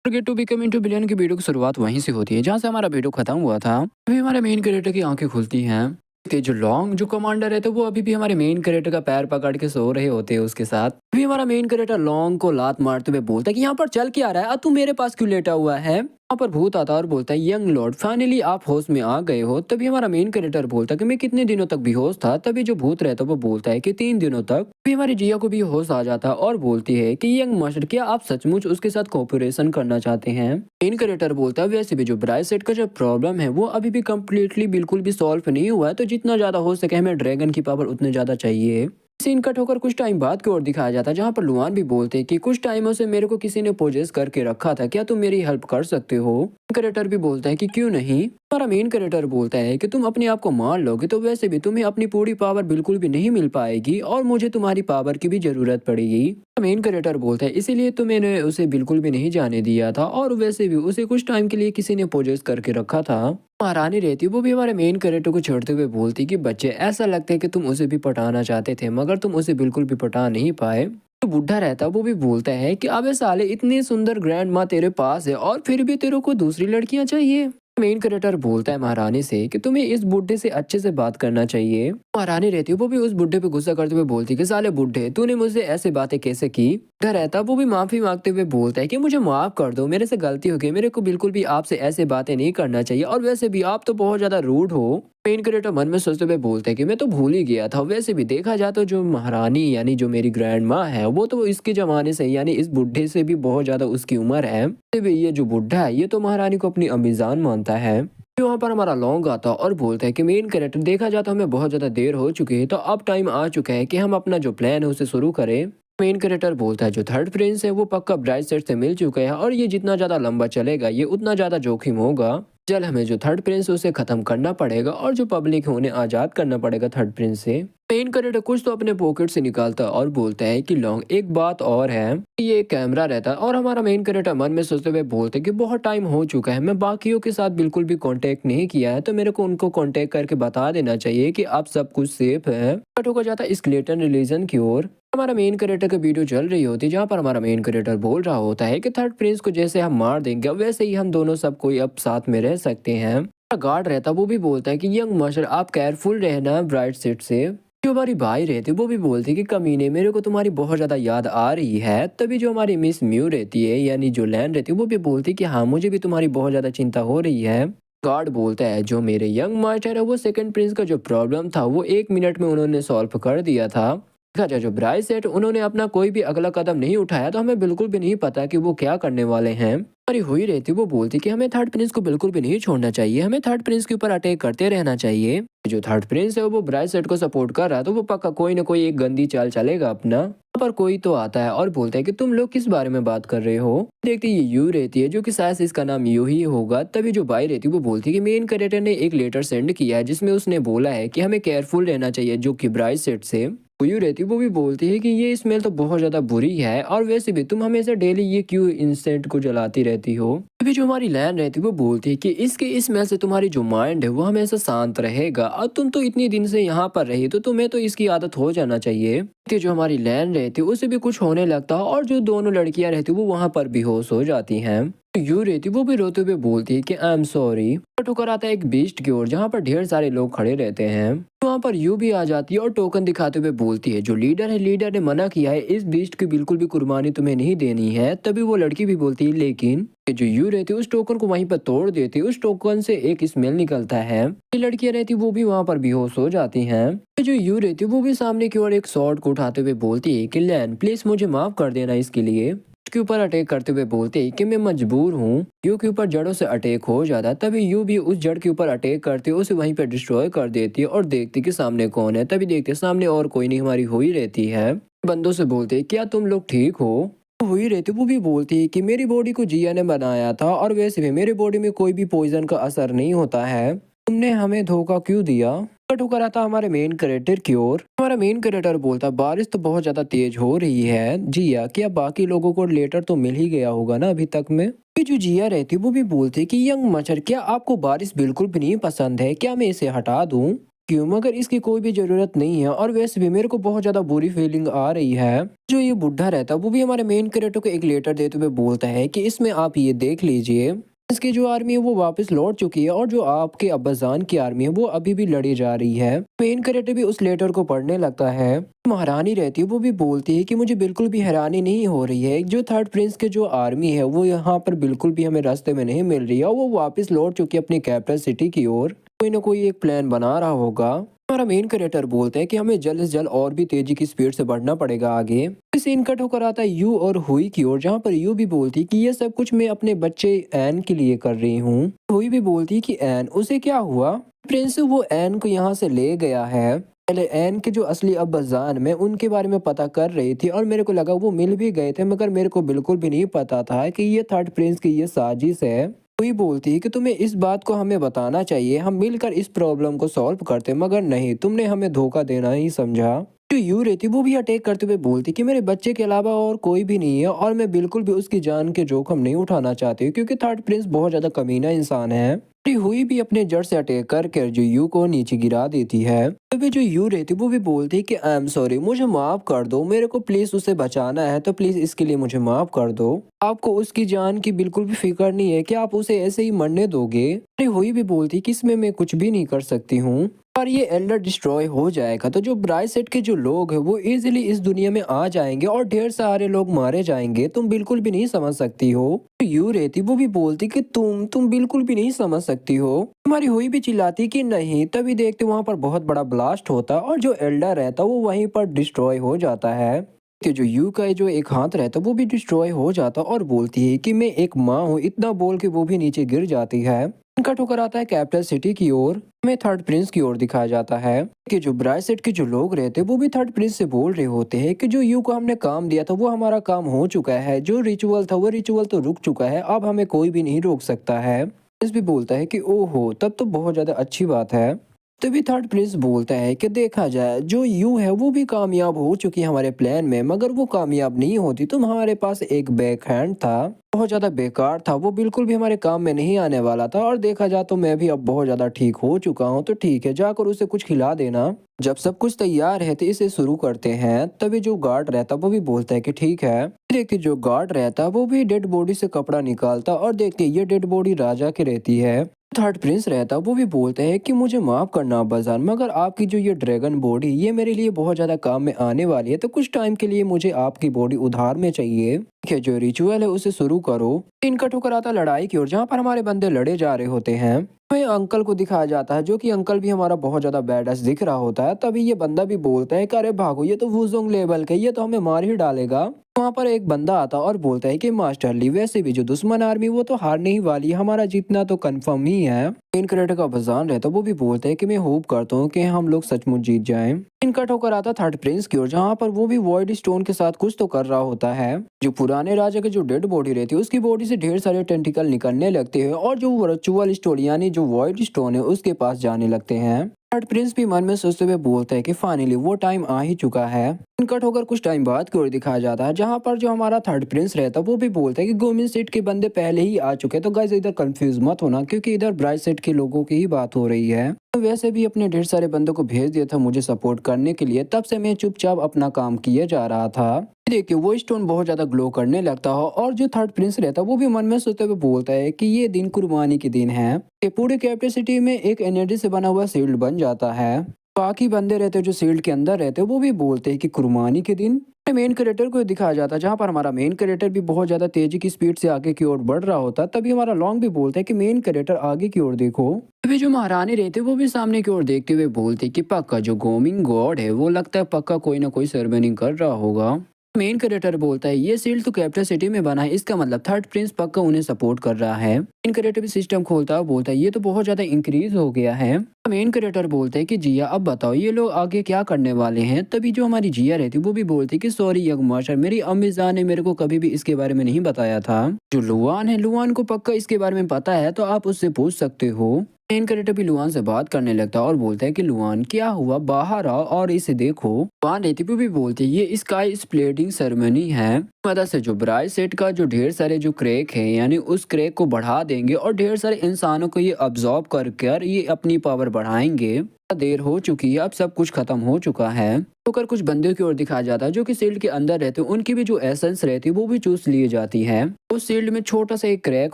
Gate to become into billion की video की शुरुआत वहीं से होती है जहाँ से हमारा वीडियो खत्म हुआ था। अभी हमारे मेन कैरेक्टर की आंखें खुलती हैं। ते जो लॉन्ग जो कमांडर है तो वो अभी भी हमारे मेन कैरेक्टर का पैर पकड़ के सो रहे होते हैं उसके साथ। अभी हमारा मेन कैरेक्टर लॉन्ग को लात मारते हुए बोलता है कि यहाँ पर चल के आ रहा है, अब तू मेरे पास क्यों लेटा हुआ है। वहाँ पर भूत आता है और बोलता है, यंग लॉर्ड फाइनली आप होश में आ गए हो। तभी हमारा मेन कैरेक्टर बोलता है कि मैं कितने दिनों तक बेहोश था। तभी जो भूत रहता है वो बोलता है कि 3 दिनों तक। अभी हमारी जिया को भी होश आ जाता है और बोलती है कि यंग मास्टर क्या आप सचमुच उसके साथ कोऑपरेशन करना चाहते हैं। मेन कैरेक्टर बोलता है, वैसे भी जो ब्राइट सेट का जो प्रॉब्लम है वो अभी भी कम्प्लीटली बिल्कुल भी सॉल्व नहीं हुआ है, तो जितना ज्यादा हो सके हमें ड्रैगन की पावर उतने ज्यादा चाहिए। सीन कट होकर कुछ टाइम बाद की ओर दिखाया जाता है जहाँ पर लुआन भी बोलते हैं कि कुछ टाइमों से मेरे को किसी ने पोजेस करके रखा था, क्या तुम मेरी हेल्प कर सकते हो। कैरेक्टर भी बोलता है कि क्यों नहीं। हमारा मेन कैरेक्टर बोलता है कि तुम अपने आप को मार लोगे तो वैसे भी तुम्हें अपनी पूरी पावर बिल्कुल भी नहीं मिल पाएगी और मुझे तुम्हारी पावर की भी जरूरत पड़ेगी। मेन कैरेक्टर बोलता है इसीलिए तो मैंने उसे बिल्कुल भी नहीं जाने दिया था, और वैसे भी उसे कुछ टाइम के लिए किसी ने पोजेस करके रखा था। महारानी रहती वो भी हमारे मेन कैरेक्टर को छोड़ते हुए बोलती कि बच्चे ऐसा लगता है कि तुम उसे भी पटाना चाहते थे मगर तुम उसे बिल्कुल भी पटा नहीं पाए। जो बुढ़ा रहता वो भी बोलता है कि अबे साले इतनी सुंदर ग्रैंड माँ तेरे पास है और फिर भी तेरे को दूसरी लड़कियां चाहिए। मेन कैरेक्टर बोलता है महारानी से कि तुम्हें इस बुढ़े से अच्छे से बात करना चाहिए। महारानी रहती है वो भी उस बुढ़े पे गुस्सा करते हुए बोलती कि साले बुढ़े तूने मुझसे ऐसे बातें कैसे की। बुढ़ा रहता वो भी माफी मांगते हुए बोलता है कि मुझे माफ कर दो, मेरे से गलती हो गई, मेरे को बिल्कुल भी आपसे ऐसे बातें नहीं करना चाहिए और वैसे भी आप तो बहुत ज्यादा रूड हो। मेन कैरेक्टर मन में सोचते हुए बोलते हैं कि मैं तो भूल ही गया था, वैसे भी देखा जाए तो जो महारानी यानी जो मेरी ग्रैंड माँ है वो तो इसके जमाने से यानी इस बुढ़े से भी बहुत ज्यादा उसकी उम्र है। वैसे भी ये जो बुढ़ा है ये तो महारानी को अपनी अमीजान मानता है। फिर वहाँ पर हमारा लॉन्ग आता और बोलता है कि मेन कैरेक्टर देखा जाए तो हमें बहुत ज्यादा देर हो चुकी है, तो अब टाइम आ चुका है कि हम अपना जो प्लान है उसे शुरू करें। मेन कैरेक्टर बोलता है जो थर्ड प्रिंस है वो पक्का ब्राइट साइड से मिल चुका है और ये जितना ज्यादा लंबा चलेगा ये उतना ज्यादा जोखिम होगा। चल हमें जो थर्ड प्रिंस है उसे खत्म करना पड़ेगा और जो पब्लिक है उन्हें आजाद करना पड़ेगा थर्ड प्रिंस से। मेन कैरेक्टर कुछ तो अपने पॉकेट से निकालता और बोलता है कि लॉन्ग एक बात और है, ये एक कैमरा रहता है। और हमारा मेन कैरेक्टर मन में सोचते हुए बोलते हैं कि बहुत टाइम हो चुका है, मैं बाकियों के साथ बिल्कुल भी कांटेक्ट नहीं किया है, तो मेरे को उनको कांटेक्ट करके बता देना चाहिए कि आप सब कुछ सेफ है। कट होकर जाता है स्केलेटन रिलीजन की ओर। हमारा मेन कैरेक्टर की वीडियो चल रही होती है जहाँ पर हमारा मेन कैरेक्टर बोल रहा होता है कि थर्ड प्रिंस को जैसे हम मार देंगे वैसे ही हम दोनों सब कोई अब साथ में रह सकते हैं। गार्ड रहता वो भी बोलता है कि यंग मास्टर आप केयरफुल रहना ब्राइट सीट से। जो हमारी भाई रहती वो भी बोलती कि कमीने मेरे को तुम्हारी बहुत ज्यादा याद आ रही है। तभी जो हमारी मिस म्यू रहती है यानी जो लैंड रहती है वो भी बोलती कि हाँ मुझे भी तुम्हारी बहुत ज्यादा चिंता हो रही है। गार्ड बोलता है जो मेरे यंग मास्टर है वो सेकंड प्रिंस का जो प्रॉब्लम था वो 1 मिनट में उन्होंने सॉल्व कर दिया था। देखा जाए जो ब्राइस सेट उन्होंने अपना कोई भी अगला कदम नहीं उठाया, तो हमें बिल्कुल भी नहीं पता कि वो क्या करने वाले हैं। हमारी हुई रहती वो बोलती कि हमें थर्ड प्रिंस को बिल्कुल भी नहीं छोड़ना चाहिए, हमें थर्ड प्रिंस के ऊपर अटैक करते रहना चाहिए। जो थर्ड प्रिंस है वो ब्राइस सेट को सपोर्ट कर रहा है तो वो पक्का कोई ना कोई एक गंदी चाल चलेगा अपना। यहाँ पर कोई तो आता है और बोलता है कि तुम लोग किस बारे में बात कर रहे हो। देखती ये यू रहती है जो कि शायद से इसका नाम यू ही होगा। तभी जो बाई रहती है वो बोलती है कि मेन कैरेक्टर ने एक लेटर सेंड किया है जिसमें उसने बोला है कि हमें केयरफुल रहना चाहिए जो कि ब्राइस सेट से। यू रहती वो भी बोलती है कि ये स्मेल तो बहुत ज्यादा बुरी है और वैसे भी तुम हमेशा डेली ये क्यों इंसेंट को जलाती रहती हो। अभी जो हमारी लैन रहती वो बोलती है कि इसके स्मेल से तुम्हारी जो माइंड है वो हमेशा शांत रहेगा और तुम तो इतनी दिन से यहाँ पर रही तो तुम्हें तो इसकी आदत हो जाना चाहिए। कि जो हमारी लैन रहती उसे भी कुछ होने लगता है और जो दोनों लड़कियां रहती वो वहां पर बेहोश हो जाती हैं। यू रहती वो भी रोते हुए बोलती है कि आई एम सॉरी। ठोकर आता है एक बीस्ट की ओर जहाँ पर ढेर सारे लोग खड़े रहते हैं। वहाँ पर यू भी आ जाती है और टोकन दिखाते हुए बोलती है जो लीडर है लीडर ने मना किया है इस बीस्ट की बिल्कुल भी कुर्बानी तुम्हें नहीं देनी है। तभी वो लड़की भी बोलती है लेकिन जो यू रहती है उस टोकन को वहीं पर तोड़ देती है, उस टोकन से एक स्मेल निकलता है। ये लड़कियां रहती वो भी वहाँ पर बेहोश हो जाती हैं। जो यू रहती वो भी सामने की ओर एक शॉट को उठाते हुए बोलती है कि लैन प्लीज मुझे माफ कर देना इसके लिए। उसके ऊपर अटैक करते हुए बोलते हैं कि मैं मजबूर हूँ। यू के ऊपर जड़ों से अटैक हो जाता है। तभी यू भी उस जड़ के ऊपर अटैक करती है, उसे वहीं पर डिस्ट्रॉय कर देती है और देखती कि सामने कौन है। तभी देखते सामने और कोई नहीं हमारी हुई रहती है। बंदों से बोलते हैं क्या तुम लोग ठीक हो। हुई रहती वो भी बोलती है कि मेरी बॉडी को जिया ने बनाया था और वैसे भी मेरी बॉडी में कोई भी पॉइजन का असर नहीं होता है, तुमने हमें धोखा क्यों दिया। कट होकर आता हमारे मेन कैरेक्टर की ओर। हमारा मेन कैरेक्टर बोलता बारिश तो बहुत ज्यादा तेज हो रही है जिया, क्या बाकी लोगों को लेटर तो मिल ही गया होगा ना अभी तक में। फिर जो जिया रहती वो भी बोलती कि यंग मच्छर क्या आपको बारिश बिल्कुल भी नहीं पसंद है, क्या मैं इसे हटा दूं। क्यों, मगर इसकी कोई भी ज़रूरत नहीं है और वैसे भी मेरे को बहुत ज़्यादा बुरी फीलिंग आ रही है। जो ये बुड्ढा रहता है वो भी हमारे मेन कैरेक्टर को एक लेटर देते हुए बोलता है कि इसमें आप ये देख लीजिए, इसकी जो आर्मी है वो वापस लौट चुकी है और जो आपके अब्बाजान की आर्मी है वो अभी भी लड़ी जा रही है। मेन कैरेक्टर भी उस लेटर को पढ़ने लगता है। महारानी रहती है वो भी बोलती है कि मुझे बिल्कुल भी हैरानी नहीं हो रही है, जो थर्ड प्रिंस के जो आर्मी है वो यहाँ पर बिल्कुल भी हमें रास्ते में नहीं मिल रही है और वो वापस लौट चुकी है अपनी कैपिटल सिटी की ओर। कोई ना कोई एक प्लान बना रहा होगा। हमारा मेन कैरेक्टर बोलते हैं कि हमें जल्द से जल्द और भी तेजी की स्पीड से बढ़ना पड़ेगा आगे। सीन कट होकर आता है यू और हुई की ओर, जहाँ पर यू भी बोलती है कि ये सब कुछ मैं अपने बच्चे एन के लिए कर रही हूँ। हुई भी बोलती है कि एन, उसे क्या हुआ? प्रिंस वो एन को यहाँ से ले गया है। पहले एन के जो असली अब्बाजान मैं उनके बारे में पता कर रही थी और मेरे को लगा वो मिल भी गए थे, मगर मेरे को बिल्कुल भी नहीं पता था कि ये थर्ड प्रिंस की ये साजिश है। वही बोलती है कि तुम्हें इस बात को हमें बताना चाहिए, हम मिलकर इस प्रॉब्लम को सॉल्व करते, मगर नहीं, तुमने हमें धोखा देना ही समझा। जो यू रहती वो भी अटैक करते हुए बोलती कि मेरे बच्चे के अलावा और कोई भी नहीं है और मैं बिल्कुल भी उसकी जान के जोखम नहीं उठाना चाहती क्योंकि थर्ड प्रिंस बहुत ज्यादा कमीना इंसान है। हुई भी अपने जड़ से अटैक करके जो यू को नीचे गिरा देती है। तभी जो यू रहती वो भी बोलती कि आई एम सॉरी, मुझे माफ कर दो, मेरे को प्लीज उसे बचाना है तो प्लीज इसके लिए मुझे माफ कर दो। आपको उसकी जान की बिल्कुल भी फिक्र नहीं है कि आप उसे ऐसे ही मरने दोगे? हुई भी बोलती कि इसमें मैं कुछ भी नहीं कर सकती हूँ और ये एल्डर डिस्ट्रॉय हो जाएगा तो जो ब्राइट सेट के जो लोग हैं वो इजीली इस दुनिया में आ जाएंगे और ढेर सारे लोग मारे जाएंगे, तुम बिल्कुल भी नहीं समझ सकती हो। यू रहती वो भी बोलती कि तुम बिल्कुल भी नहीं समझ सकती हो। हमारी हुई भी चिल्लाती कि नहीं। तभी देखते वहां पर बहुत बड़ा ब्लास्ट होता और जो एल्डर रहता वो वहीं पर डिस्ट्रॉय हो जाता है कि जो यू का जो एक हाथ रहता वो भी डिस्ट्रॉय हो जाता और बोलती है कि मैं एक माँ हूँ, इतना बोल के वो भी नीचे गिर जाती है। कट होकर आता है कैपिटल सिटी की ओर, हमें थर्ड प्रिंस की ओर दिखाया जाता है कि जो ब्राइसेट के जो लोग रहते हैं वो भी थर्ड प्रिंस से बोल रहे होते हैं कि जो यू को हमने काम दिया था वो हमारा काम हो चुका है, जो रिचुअल था वो रिचुअल तो रुक चुका है, अब हमें कोई भी नहीं रोक सकता है। प्रिंस भी बोलता है कि ओहो, तब तो बहुत ज्यादा अच्छी बात है। तभी थर्ड प्रिंस बोलता है कि देखा जाए जो यू है वो भी कामयाब हो चुकी है हमारे प्लान में, मगर वो कामयाब नहीं होती तो हमारे पास एक बैक हैंड था, बहुत ज्यादा बेकार था, वो बिल्कुल भी हमारे काम में नहीं आने वाला था। और देखा जाए तो मैं भी अब बहुत ज्यादा ठीक हो चुका हूँ, तो ठीक है, जाकर उसे कुछ खिला देना। जब सब कुछ तैयार है तो इसे शुरू करते हैं। तभी जो गार्ड रहता वो भी बोलता है कि ठीक है। देखिए जो गार्ड रहता वो भी डेड बॉडी से कपड़ा निकालता और देखते ये डेड बॉडी राजा की रहती है। थर्ड प्रिंस रहता वो भी बोलते हैं कि मुझे माफ करना अब्बाजान, मगर आपकी जो ये ड्रैगन बॉडी ये मेरे लिए बहुत ज्यादा काम में आने वाली है, तो कुछ टाइम के लिए मुझे आपकी बॉडी उधार में चाहिए। कि जो रिचुअल है उसे शुरू करो। इनका ठोकर आता लड़ाई की ओर, जहाँ पर हमारे बंदे लड़े जा रहे होते हैं। हमें अंकल को दिखाया जाता है, जो कि अंकल भी हमारा बहुत ज्यादा बैडस दिख रहा होता है। तभी ये बंदा भी बोलता है कि अरे भागो, ये तो वुजोंग लेवल का, ये तो हमें मार ही डालेगा। वहाँ पर एक बंदा आता और बोलता है कि मास्टर ली, वैसे भी जो दुश्मन आर्मी वो तो हारने ही वाली है, हमारा जीतना तो कंफर्म ही है। इन क्रेटर का बजान रहता वो भी बोलता है कि मैं होप करता हूँ कि हम लोग सचमुच जीत जाएं। इनका ठोकर आता थर्ड प्रिंस की ओर, जहाँ पर वो भी वॉइड स्टोन के साथ कुछ तो कर रहा होता है। जो पुराने राजा के जो डेड बॉडी रहती है उसकी बॉडी से ढेर सारे टेंटिकल निकलने लगते हैं और जो वर्चुअल स्टोन यानी जो वॉइड स्टोन है उसके पास जाने लगते हैं। थर्ड प्रिंस भी मन में सोचते हुए बोलता है कि फाइनली वो टाइम आ ही चुका है। कट होकर कुछ टाइम बाद की ओर दिखाया जाता है, जहाँ पर जो हमारा थर्ड प्रिंस रहता है वो भी बोलता है कि गोमिन सेट के बंदे पहले ही आ चुके हैं, तो गाइस इधर कंफ्यूज मत होना क्योंकि इधर ब्राइट सेट के लोगों की ही बात हो रही है। तो वैसे भी अपने ढेर सारे बंदों को भेज दिया था मुझे सपोर्ट करने के लिए, तब से मैं चुपचाप अपना काम किया जा रहा था। देखिए वो स्टोन बहुत ज्यादा ग्लो करने लगता है और जो थर्ड प्रिंस रहता है वो भी मन में सोचते हुए बोलता है कि ये दिन कुर्बानी के दिन है। ये पूरे कैपेसिटी में एक एनर्जी से बना हुआ शील्ड बन जाता है। बाकी बंदे रहते जो शील्ड के अंदर रहते वो भी बोलते हैं कि कुर्बानी के दिन। मेन कैरेक्टर को दिखाया जाता है, जहाँ पर हमारा मेन कैरेक्टर भी बहुत ज्यादा तेजी की स्पीड से आगे की ओर बढ़ रहा होता। तभी हमारा लॉन्ग भी बोलता है कि मेन कैरेक्टर आगे की ओर देखो। तभी जो महारानी रहते वो भी सामने की ओर देखते हुए बोलते कि पक्का जो गोमिंग गॉड है वो लगता है पक्का कोई ना कोई सेरेमनी कर रहा होगा। मेन कैरेक्टर बोलता है ये सील तो कैपिटल सिटी में बना है, इसका मतलब थर्ड प्रिंस पक्का उन्हें सपोर्ट कर रहा है। मेन कैरेक्टर भी सिस्टम खोलता है, बोलता है ये तो बहुत ज्यादा इंक्रीज हो गया है। मेन कैरेक्टर बोलता है कि जिया अब बताओ ये लोग आगे क्या करने वाले हैं। तभी जो हमारी जिया रहती वो भी बोलती कि सॉरी यंग मास्टर, मेरी अम्मी जान ने मेरे को कभी भी इसके बारे में नहीं बताया था। जो लुआन है लुआन को पक्का इसके बारे में पता है, तो आप उससे पूछ सकते हो। मेन कैरेक्टर भी लुआन से बात करने लगता है और बोलता है कि लुआन क्या हुआ, बाहर आओ और इसे देखो। लुआन रहती भी बोलती है ये स्काई स्प्लिटिंग सेरेमनी है, मदद से जो ब्राइट सेट का जो ढेर सारे जो क्रैक है यानी उस क्रैक को बढ़ा देंगे और ढेर सारे इंसानों को ये अब्सॉर्ब कर कर ये अपनी पावर बढ़ाएंगे। देर हो चुकी है, अब सब कुछ खत्म हो चुका है। होकर कुछ बंदे की ओर दिखाया जाता है जो कि शील्ड के अंदर रहते हैं, उनकी भी जो एसेंस रहती है वो भी चूस लिए जाती है। उस शील्ड में छोटा सा एक क्रैक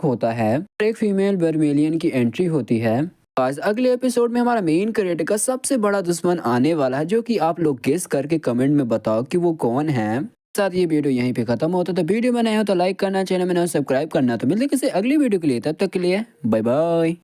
होता है, एक फीमेल वर्मेलियन की एंट्री होती है। आज अगले एपिसोड में हमारा मेन कैरेक्टर का सबसे बड़ा दुश्मन आने वाला है, जो कि आप लोग गेस करके कमेंट में बताओ कि वो कौन है। साथ ये वीडियो यहीं पे खत्म होता है, तो वीडियो में नए हो तो लाइक करना, चैनल में नए हो सब्सक्राइब करना। तो मिलते हैं किसी अगली वीडियो के लिए, तब तक के लिए बाय बाय।